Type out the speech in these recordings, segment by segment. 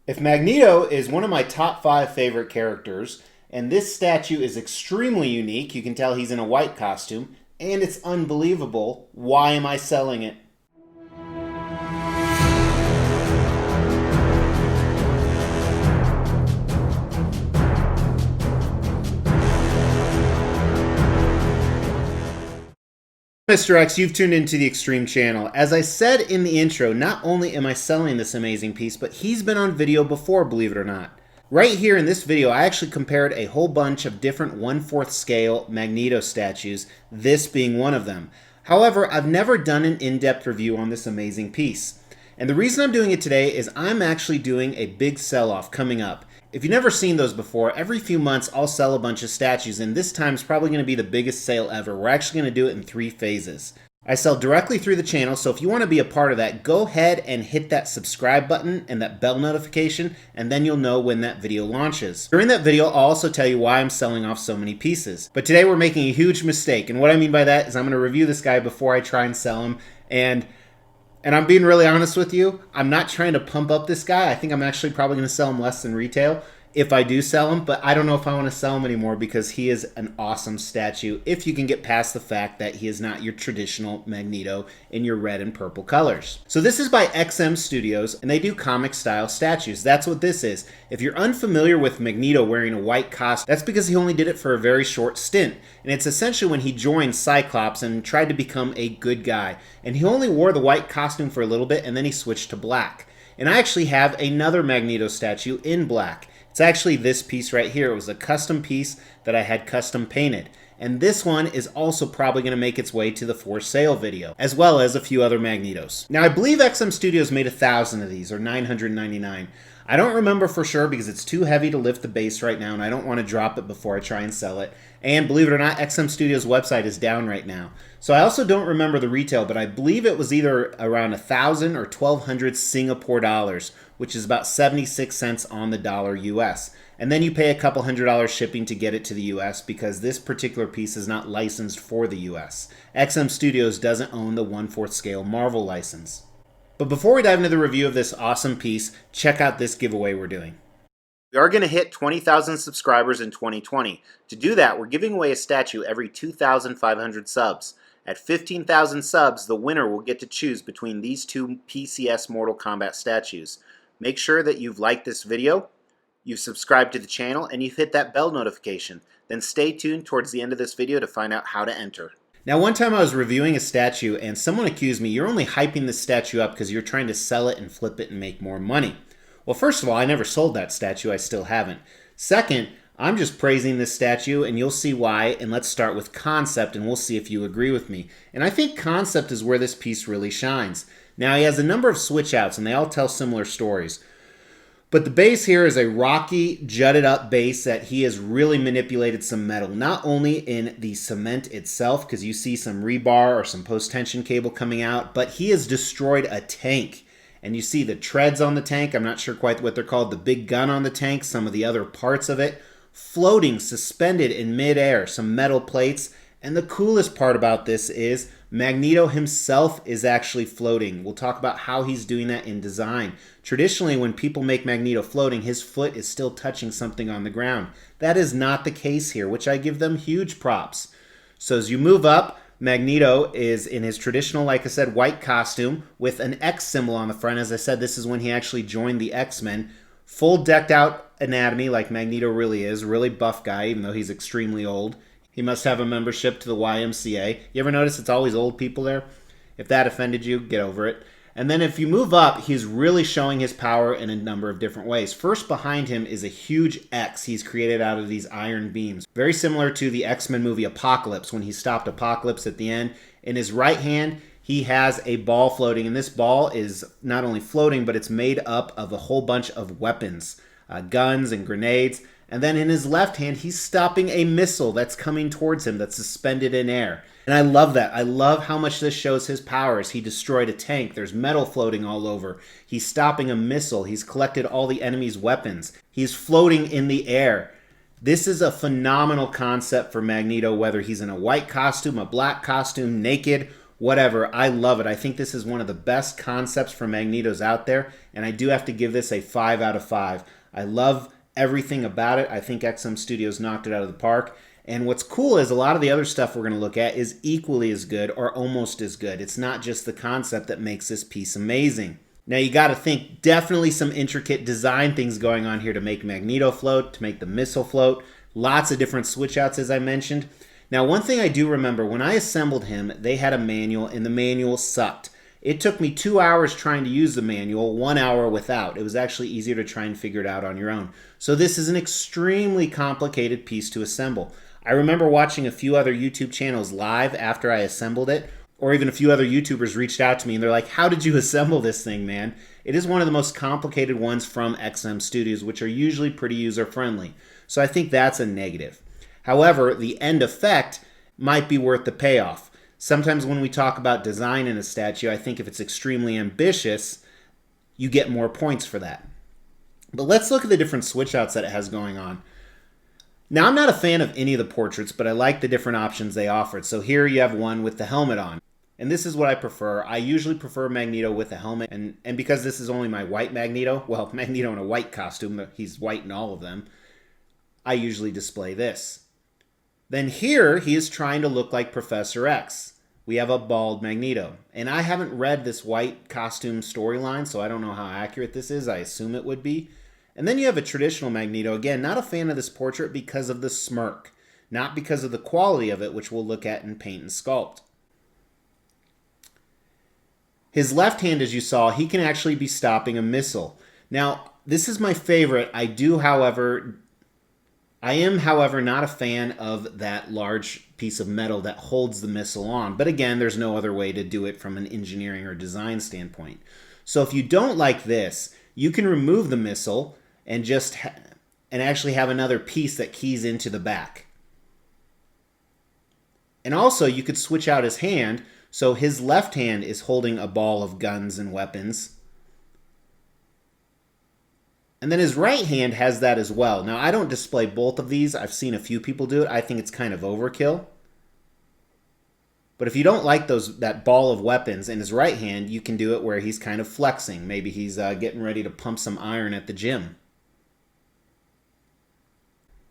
If Magneto is one of my top 5 favorite characters, and this statue is extremely unique, you can tell he's in a white costume, and it's unbelievable, why am I selling it? Mr. X, you've tuned into the Extreme channel. As I said in the intro, not only am I selling this amazing piece, but he's been on video before, believe it or not. Right here in this video, I actually compared a whole bunch of different 1/4 scale Magneto statues, this being one of them. However, I've never done an in-depth review on this amazing piece. And the reason I'm doing it today is I'm actually doing a big sell-off coming up. If you've never seen those before, every few months I'll sell a bunch of statues, and this time is probably going to be the biggest sale ever. We're actually going to do it in 3 phases. I sell directly through the channel, so if you want to be a part of that, go ahead and hit that subscribe button and that bell notification, and then you'll know when that video launches. During that video, I'll also tell you why I'm selling off so many pieces. But today we're making a huge mistake, and what I mean by that is I'm going to review this guy before I try and sell him, and I'm being really honest with you, I'm not trying to pump up this guy. I think I'm actually probably going to sell him less than retail if I do sell him, but I don't know if I want to sell him anymore because he is an awesome statue if you can get past the fact that he is not your traditional Magneto in your red and purple colors. So this is by XM Studios, and they do comic style statues. That's what this is. If you're unfamiliar with Magneto wearing a white costume, that's because he only did it for a very short stint, and it's essentially when he joined Cyclops and tried to become a good guy. And he only wore the white costume for a little bit, and then he switched to black. And I actually have another Magneto statue in black. It's actually this piece right here. It was a custom piece that I had custom painted. And this one is also probably going to make its way to the for sale video, as well as a few other Magnetos. Now, I believe XM Studios made 1,000 of these, or 999. I don't remember for sure because it's too heavy to lift the base right now, and I don't want to drop it before I try and sell it. And believe it or not, XM Studios' website is down right now. So I also don't remember the retail, but I believe it was either around 1,000 or 1,200 Singapore dollars, which is about 76 cents on the dollar US. And then you pay a couple $100 shipping to get it to the US because this particular piece is not licensed for the US. XM Studios doesn't own the 1/4 scale Marvel license. But before we dive into the review of this awesome piece, check out this giveaway we're doing. We are going to hit 20,000 subscribers in 2020. To do that, we're giving away a statue every 2,500 subs. At 15,000 subs, the winner will get to choose between these 2 PCS Mortal Kombat statues. Make sure that you've liked this video, you've subscribed to the channel, and you've hit that bell notification. Then stay tuned towards the end of this video to find out how to enter. Now, one time I was reviewing a statue and someone accused me, you're only hyping this statue up because you're trying to sell it and flip it and make more money. Well, first of all, I never sold that statue. I still haven't. Second, I'm just praising this statue, and you'll see why, and let's start with concept, and we'll see if you agree with me. And I think concept is where this piece really shines. Now, he has a number of switch outs, and they all tell similar stories. But the base here is a rocky, jutted up base that he has really manipulated some metal, not only in the cement itself, because you see some rebar or some post-tension cable coming out, but he has destroyed a tank. And you see the treads on the tank, I'm not sure quite what they're called, the big gun on the tank, some of the other parts of it, floating, suspended in midair, some metal plates. And the coolest part about this is Magneto himself is actually floating. We'll talk about how he's doing that in design. Traditionally, when people make Magneto floating, his foot is still touching something on the ground. That is not the case here, which I give them huge props. So as you move up, Magneto is in his traditional, like I said, white costume with an X symbol on the front. As I said, this is when he actually joined the X-Men. Full decked out anatomy like Magneto really is. Really buff guy, even though he's extremely old. He must have a membership to the YMCA. You ever notice it's always old people there? If that offended you, get over it. And then if you move up, he's really showing his power in a number of different ways. First, behind him is a huge X he's created out of these iron beams. Very similar to the X-Men movie Apocalypse, when he stopped Apocalypse at the end. In his right hand, he has a ball floating, and this ball is not only floating, but it's made up of a whole bunch of weapons, guns and grenades. And then in his left hand, he's stopping a missile that's coming towards him that's suspended in air. And I love that. I love how much this shows his powers. He destroyed a tank. There's metal floating all over. He's stopping a missile. He's collected all the enemy's weapons. He's floating in the air. This is a phenomenal concept for Magneto, whether he's in a white costume, a black costume, naked, whatever. I love it. I think this is one of the best concepts for Magnetos out there, and I do have to give this a 5 out of 5. I love everything about it. I think XM Studios knocked it out of the park. And what's cool is a lot of the other stuff we're going to look at is equally as good or almost as good. It's not just the concept that makes this piece amazing. Now you got to think, definitely some intricate design things going on here to make Magneto float, to make the missile float. Lots of different switch outs, as I mentioned. Now, one thing I do remember, when I assembled him, they had a manual, and the manual sucked. It took me 2 hours trying to use the manual, 1 hour without. It was actually easier to try and figure it out on your own. So this is an extremely complicated piece to assemble. I remember watching a few other YouTube channels live after I assembled it, or even a few other YouTubers reached out to me and they're like, how did you assemble this thing, man? It is one of the most complicated ones from XM Studios, which are usually pretty user-friendly. So I think that's a negative. However, the end effect might be worth the payoff. Sometimes when we talk about design in a statue, I think if it's extremely ambitious, you get more points for that. But let's look at the different switch outs that it has going on. Now, I'm not a fan of any of the portraits, but I like the different options they offered. So here you have one with the helmet on. And this is what I prefer. I usually prefer Magneto with a helmet. And because this is only my white Magneto, well, Magneto in a white costume, he's white in all of them, I usually display this. Then here, he is trying to look like Professor X. We have a bald Magneto. And I haven't read this white costume storyline, so I don't know how accurate this is. I assume it would be. And then you have a traditional Magneto. Again, not a fan of this portrait because of the smirk, not because of the quality of it, which we'll look at in Paint and Sculpt. His left hand, as you saw, he can actually be stopping a missile. Now, this is my favorite. I am, however, not a fan of that large piece of metal that holds the missile on. But again, there's no other way to do it from an engineering or design standpoint. So if you don't like this, you can remove the missile and actually have another piece that keys into the back. And also, you could switch out his hand, so his left hand is holding a ball of guns and weapons. And then his right hand has that as well. Now, I don't display both of these. I've seen a few people do it. I think it's kind of overkill. But if you don't like that ball of weapons in his right hand, you can do it where he's kind of flexing. Maybe he's getting ready to pump some iron at the gym.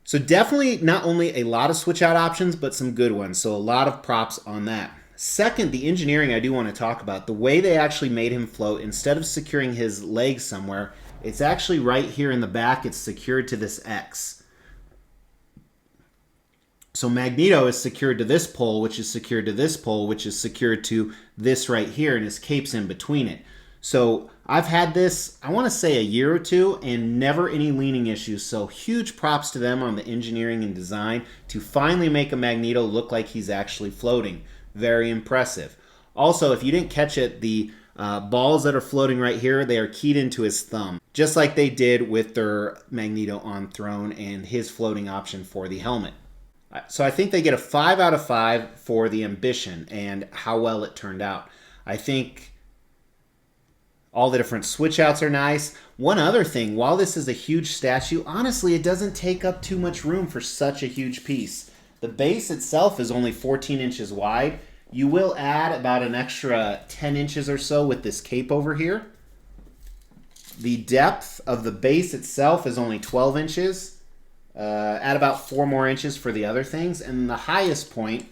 So definitely not only a lot of switch out options, but some good ones. So a lot of props on that. Second, the engineering I do want to talk about. The way they actually made him float, instead of securing his legs somewhere, it's actually right here in the back. It's secured to this X. So Magneto is secured to this pole, which is secured to this pole, which is secured to this right here, and his cape's in between it. So I've had this, I want to say, a year or two, and never any leaning issues. So huge props to them on the engineering and design to finally make a Magneto look like he's actually floating. Very impressive. Also, if you didn't catch it, the balls that are floating right here, they are keyed into his thumb, just like they did with their Magneto on Throne and his floating option for the helmet. So I think they get a 5 out of 5 for the ambition and how well it turned out. I think all the different switch outs are nice. One other thing, while this is a huge statue, honestly, it doesn't take up too much room for such a huge piece. The base itself is only 14 inches wide. You will add about an extra 10 inches or so with this cape over here. The depth of the base itself is only 12 inches. Add about 4 more inches for the other things. And the highest point,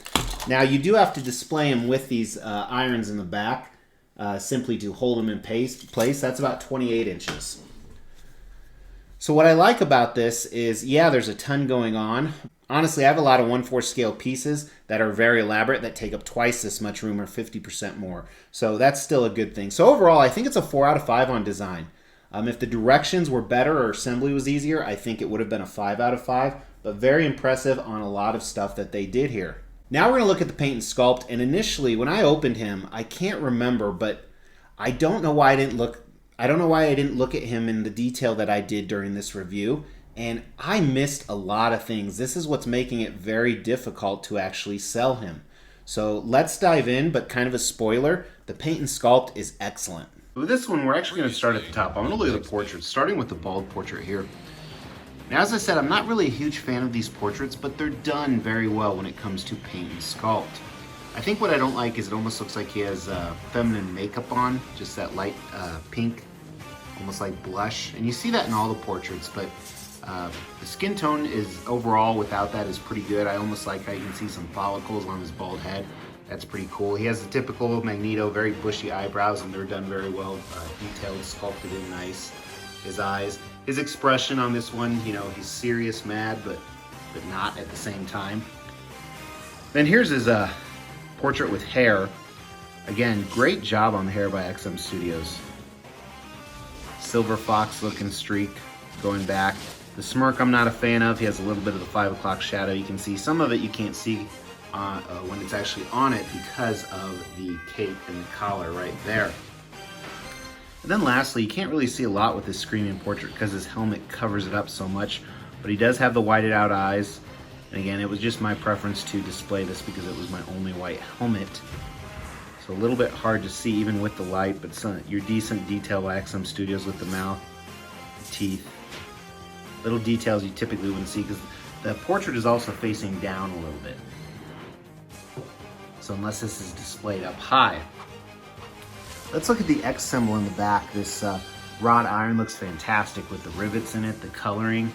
now you do have to display them with these irons in the back. Simply to hold them in place. That's about 28 inches. So what I like about this is, yeah, there's a ton going on. Honestly, I have a lot of 1/4 scale pieces that are very elaborate that take up twice this much room or 50% more. So that's still a good thing. So overall, I think it's a 4 out of 5 on design. If the directions were better or assembly was easier, I think it would have been a 5 out of 5. But very impressive on a lot of stuff that they did here. Now we're going to look at the paint and sculpt, and initially when I opened him, I can't remember, but I don't know why I didn't look at him in the detail that I did during this review, and I missed a lot of things. This is what's making it very difficult to actually sell him. So let's dive in, but kind of a spoiler, the paint and sculpt is excellent. With this one, we're actually going to start at the top. I'm going to look at the portraits, starting with the bald portrait here. Now, as I said, I'm not really a huge fan of these portraits, but they're done very well when it comes to paint and sculpt. I think what I don't like is it almost looks like he has feminine makeup on, just that light pink, almost like blush. And you see that in all the portraits, but the skin tone is overall without that is pretty good. I almost like how you can see some follicles on his bald head. That's pretty cool. He has the typical Magneto, very bushy eyebrows, and they're done very well, detailed, sculpted in nice. His eyes, his expression on this one, you know, he's serious, mad, but not at the same time. Then here's his portrait with hair. Again, great job on the hair by XM Studios. Silver fox looking streak going back. The smirk I'm not a fan of. He has a little bit of the 5 o'clock shadow. You can see some of it you can't see when it's actually on it because of the cape and the collar right there. And then lastly, you can't really see a lot with this Screaming portrait because his helmet covers it up so much, but he does have the whited out eyes. And again, it was just my preference to display this because it was my only white helmet. So a little bit hard to see even with the light, but your decent detail by XM Studios with the mouth, the teeth, little details you typically wouldn't see because the portrait is also facing down a little bit. So unless this is displayed up high. Let's look at the X symbol in the back. This wrought iron looks fantastic with the rivets in it, the coloring.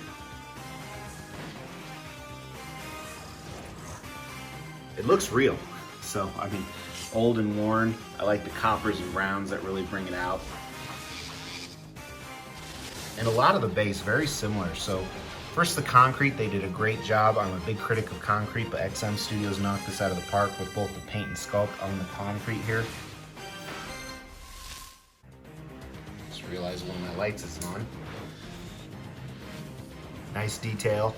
It looks real. So, I mean, old and worn. I like the coppers and browns that really bring it out. And a lot of the base, very similar. So first the concrete, they did a great job. I'm a big critic of concrete, but XM Studios knocked this out of the park with both the paint and sculpt on the concrete here. Just realized one of my lights isn't on. Nice detail.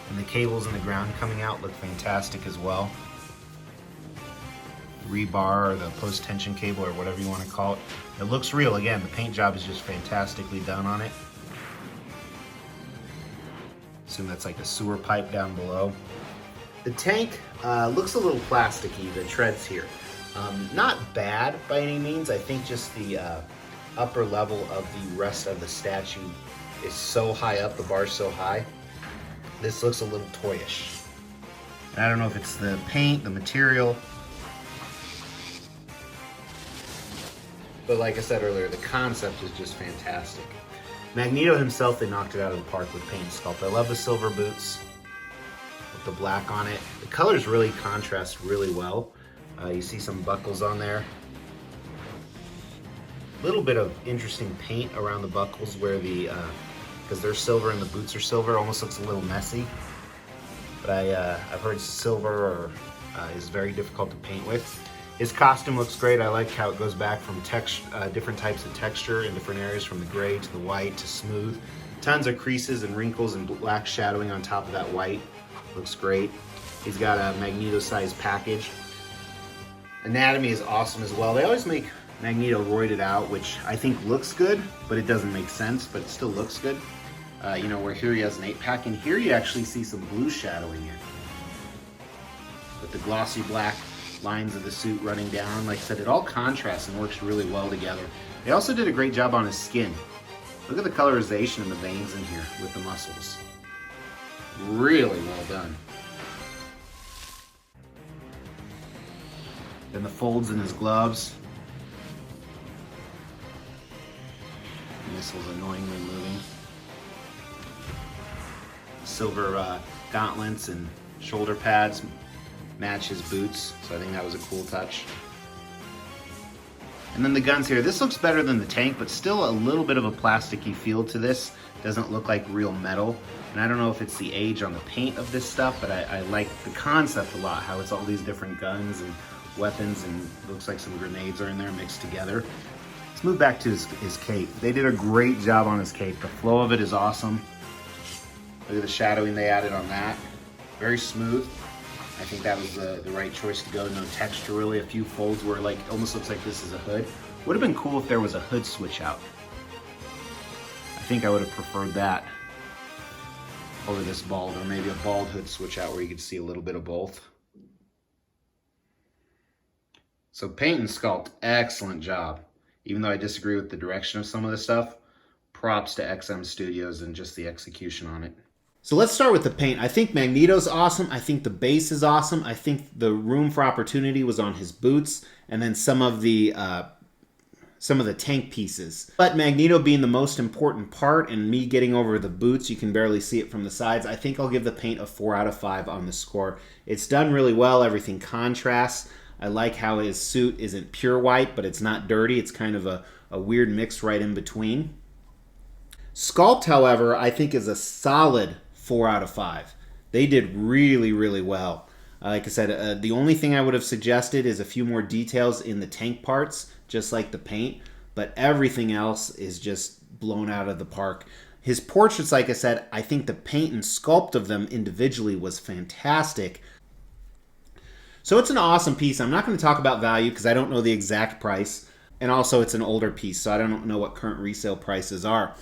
And the cables in the ground coming out look fantastic as well. Rebar or the post tension cable or whatever you want to call it. It looks real. Again, the paint job is just fantastically done on it. Assume that's like a sewer pipe down below. The tank looks a little plasticky, the treads here. Not bad by any means. I think just the upper level of the rest of the statue is so high up, the bar's so high. This looks a little toyish. And I don't know if it's the paint, the material, but like I said earlier, the concept is just fantastic. Magneto himself, they knocked it out of the park with paint and sculpt. I love the silver boots with the black on it. The colors really contrast really well. You see some buckles on there. A little bit of interesting paint around the buckles where the, because they're silver and the boots are silver, almost looks a little messy. But I've heard silver is very difficult to paint with. His costume looks great. I like how it goes back from different types of texture in different areas, from the gray to the white to smooth. Tons of creases and wrinkles and black shadowing on top of that white. Looks great. He's got a Magneto-sized package. Anatomy is awesome as well. They always make Magneto roided out, which I think looks good, but it doesn't make sense, but it still looks good. You know, where here he has an 8-pack, and here you actually see some blue shadowing in. With the glossy black lines of the suit running down. Like I said, it all contrasts and works really well together. They also did a great job on his skin. Look at the colorization in the veins in here with the muscles. Really well done. Then the folds in his gloves. Missiles annoyingly moving. Silver gauntlets and shoulder pads match his boots, so I think that was a cool touch. And then the guns here. This looks better than the tank, but still a little bit of a plasticky feel to this. Doesn't look like real metal. And I don't know if it's the age on the paint of this stuff, but I like the concept a lot, how it's all these different guns and weapons, and looks like some grenades are in there mixed together. Let's move back to his cape. They did a great job on his cape. The flow of it is awesome. Look at the shadowing they added on that. Very smooth. I think that was the right choice to go. No texture really. A few folds where like almost looks like this is a hood. Would have been cool if there was a hood switch out. I think I would have preferred that over this bald, or maybe a bald hood switch out where you could see a little bit of both. So paint and sculpt, excellent job. Even though I disagree with the direction of some of the stuff, props to XM Studios and just the execution on it. So let's start with the paint. I think Magneto's awesome. I think the base is awesome. I think the room for opportunity was on his boots, and then some of the tank pieces. But Magneto being the most important part and me getting over the boots, you can barely see it from the sides, I think I'll give the paint a 4 out of 5 on the score. It's done really well. Everything contrasts. I like how his suit isn't pure white, but it's not dirty. It's kind of a weird mix right in between. Sculpt, however, I think is a solid 4 out of 5. They did really, really well. Like I said, the only thing I would have suggested is a few more details in the tank parts, just like the paint, but everything else is just blown out of the park. His portraits, like I said, I think the paint and sculpt of them individually was fantastic. So it's an awesome piece. I'm not going to talk about value because I don't know the exact price, and also it's an older piece, so I don't know what current resale prices are.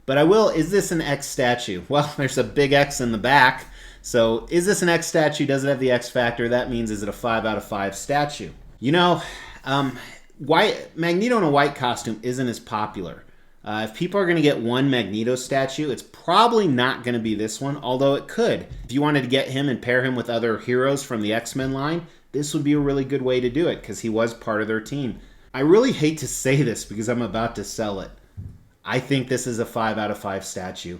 But I will, is this an X statue? Well, there's a big X in the back. So is this an X statue? Does it have the X factor? That means is it a 5 out of 5 statue? You know, Magneto in a white costume isn't as popular. If people are going to get one Magneto statue, it's probably not going to be this one, although it could. If you wanted to get him and pair him with other heroes from the X-Men line, this would be a really good way to do it because he was part of their team. I really hate to say this because I'm about to sell it. I think this is a 5 out of 5 statue.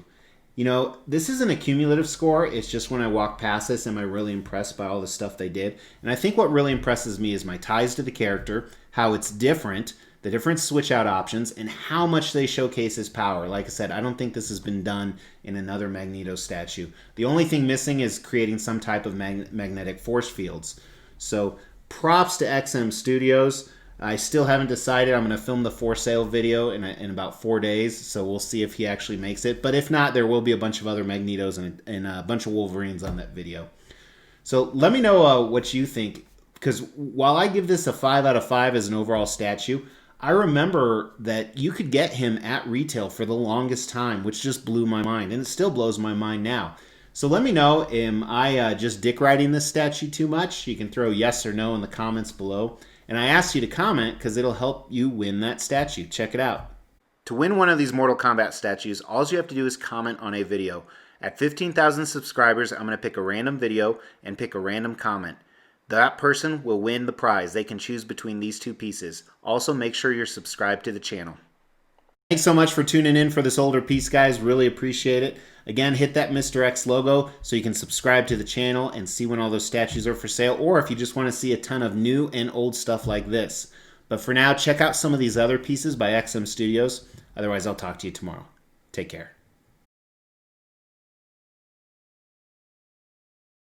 You know, this isn't a cumulative score. It's just when I walk past this, am I really impressed by all the stuff they did? And I think what really impresses me is my ties to the character, how it's different, the different switch out options, and how much they showcase his power. Like I said, I don't think this has been done in another Magneto statue. The only thing missing is creating some type of magnetic force fields. So props to XM Studios. I still haven't decided. I'm going to film the for sale video in about 4 days, so we'll see if he actually makes it. But if not, there will be a bunch of other Magnetos and a bunch of Wolverines on that video. So let me know what you think, because while I give this a 5 out of 5 as an overall statue, I remember that you could get him at retail for the longest time, which just blew my mind, and it still blows my mind now. So let me know, am I just dick riding this statue too much? You can throw yes or no in the comments below. And I asked you to comment because it'll help you win that statue. Check it out. To win one of these Mortal Kombat statues, all you have to do is comment on a video. At 15,000 subscribers, I'm going to pick a random video and pick a random comment. That person will win the prize. They can choose between these two pieces. Also, make sure you're subscribed to the channel. Thanks so much for tuning in for this older piece, guys. Really appreciate it. Again, hit that Mr. X logo so you can subscribe to the channel and see when all those statues are for sale, or if you just want to see a ton of new and old stuff like this. But for now, check out some of these other pieces by XM Studios. Otherwise, I'll talk to you tomorrow. Take care.